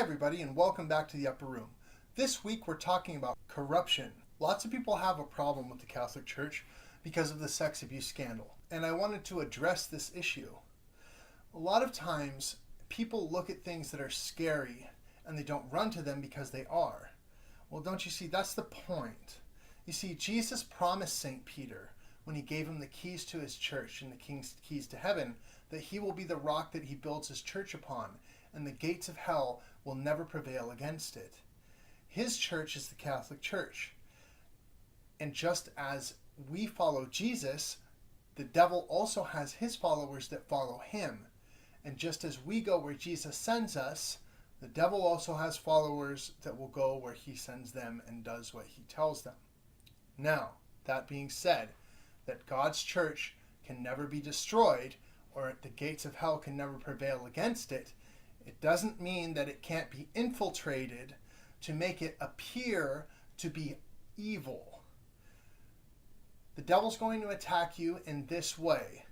everybody, and welcome back to the Upper Room. This week we're talking about corruption. Lots of people have a problem with the Catholic Church because of the sex abuse scandal, and I wanted to address this issue. A lot of times people look at things that are scary and they don't run to them because they are. Well, don't you see, that's the point. You see, Jesus promised St. Peter when he gave him the keys to his church and the keys to heaven that he will be the rock that he builds his church upon, and the gates of hell will never prevail against it. His church is the Catholic Church. And just as we follow Jesus, the devil also has his followers that follow him. And just as we go where Jesus sends us, the devil also has followers that will go where he sends them and does what he tells them. Now, that being said, that God's church can never be destroyed, or the gates of hell can never prevail against it, it doesn't mean that it can't be infiltrated to make it appear to be evil. The devil's going to attack you in this way.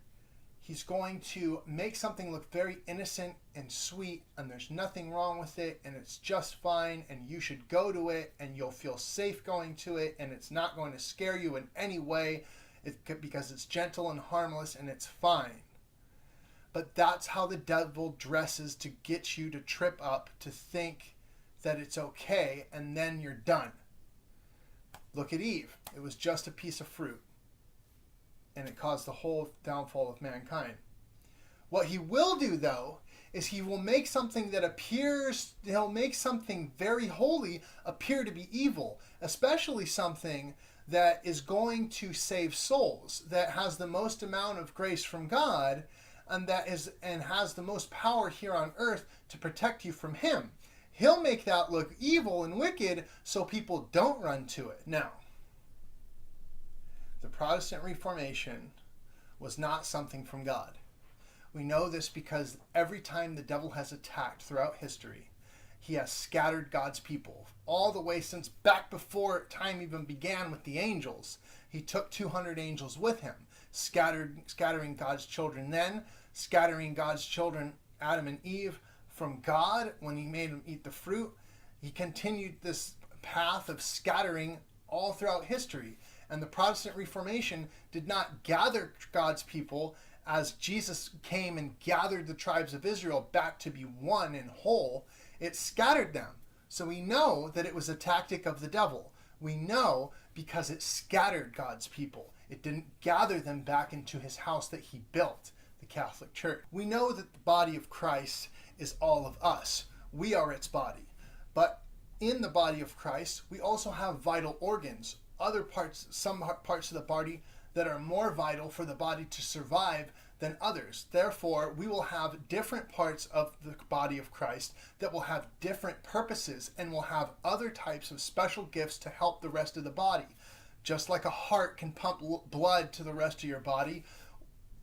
He's going to make something look very innocent and sweet, and there's nothing wrong with it, and it's just fine, and you should go to it, and you'll feel safe going to it, and it's not going to scare you in any way because it's gentle and harmless, and it's fine. But that's how the devil dresses to get you to trip up, to think that it's okay, and then you're done. Look at Eve. It was just a piece of fruit, and it caused the whole downfall of mankind. What he will do, though, is he will make something that he'll make something very holy appear to be evil, especially something that is going to save souls, that has the most amount of grace from God, and has the most power here on earth to protect you from him. He'll make that look evil and wicked so people don't run to it. Now, the Protestant Reformation was not something from God. We know this because every time the devil has attacked throughout history, he has scattered God's people. All the way since back before time even began with the angels, he took 200 angels with him, scattering God's children then, scattering God's children, Adam and Eve, from God when he made them eat the fruit. He continued this path of scattering all throughout history. And the Protestant Reformation did not gather God's people as Jesus came and gathered the tribes of Israel back to be one and whole. It scattered them. So we know that it was a tactic of the devil. We know because it scattered God's people. It didn't gather them back into his house that he built, the Catholic Church. We know that the body of Christ is all of us. We are its body. But in the body of Christ, we also have vital organs, some parts of the body that are more vital for the body to survive than others. Therefore, we will have different parts of the body of Christ that will have different purposes and will have other types of special gifts to help the rest of the body. Just like a heart can pump blood to the rest of your body,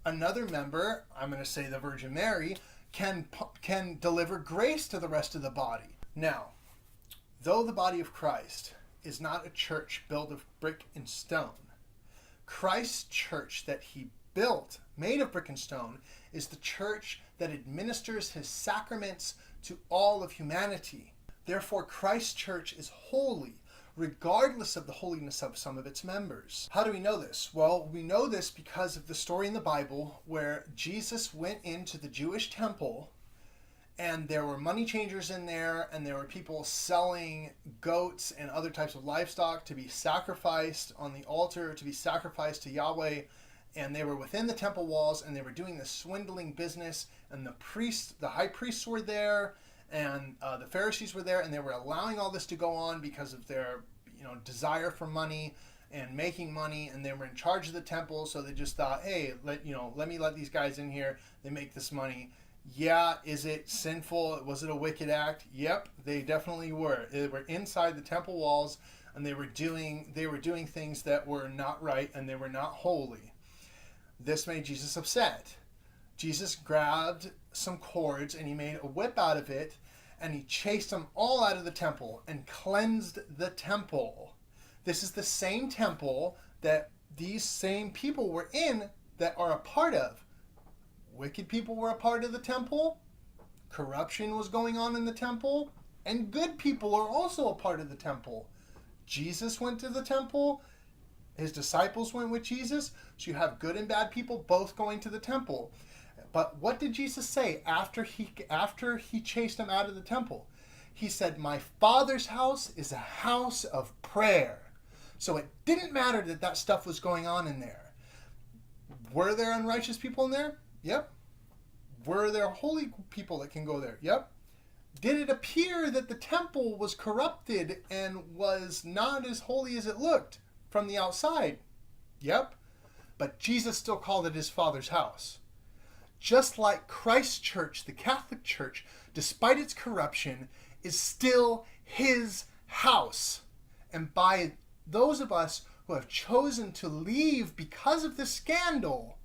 another member, I'm going to say the Virgin Mary, can deliver grace to the rest of the body. Now, though the body of Christ is not a church built of brick and stone, Christ's church that he built, made of brick and stone, is the church that administers his sacraments to all of humanity. Therefore, Christ's church is holy, regardless of the holiness of some of its members. How do we know this? Well, we know this because of the story in the Bible where Jesus went into the Jewish temple, and there were money changers in there, and there were people selling goats and other types of livestock to be sacrificed on the altar, to be sacrificed to Yahweh. And they were within the temple walls, and they were doing this swindling business. And the high priests were there, and the Pharisees were there, and they were allowing all this to go on because of their, desire for money and making money. And they were in charge of the temple, so they just thought, hey, let me let these guys in here. They make this money. Yeah, is it sinful? Was it a wicked act? Yep, they definitely were. They were inside the temple walls, and they were doing things that were not right, and they were not holy. This made Jesus upset. Jesus grabbed some cords, and he made a whip out of it, and he chased them all out of the temple and cleansed the temple. This is the same temple that these same people were in that are a part of. Wicked people were a part of the temple. Corruption was going on in the temple. And good people are also a part of the temple. Jesus went to the temple. His disciples went with Jesus. So you have good and bad people both going to the temple. But what did Jesus say after he chased them out of the temple? He said, my Father's house is a house of prayer. So it didn't matter that stuff was going on in there. Were there unrighteous people in there? Yep. Were there holy people that can go there? Yep. Did it appear that the temple was corrupted and was not as holy as it looked from the outside? Yep. But Jesus still called it his Father's house. Just like Christ's church, the Catholic Church, despite its corruption, is still his house. And by those of us who have chosen to leave because of this scandal,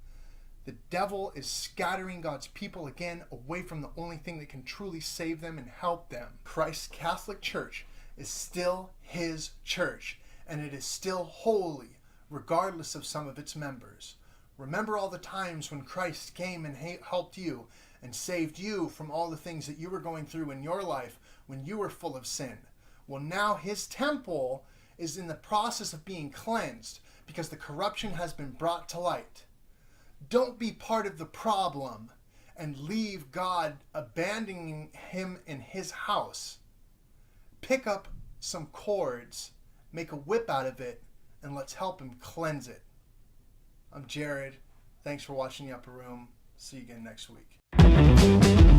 the devil is scattering God's people again away from the only thing that can truly save them and help them. Christ's Catholic Church is still his church, and it is still holy, regardless of some of its members. Remember all the times when Christ came and helped you and saved you from all the things that you were going through in your life when you were full of sin. Well, now his temple is in the process of being cleansed because the corruption has been brought to light. Don't be part of the problem and leave God abandoning him in his house. Pick up some cords, make a whip out of it, and let's help him cleanse it. I'm Jared. Thanks for watching The Upper Room. See you again next week.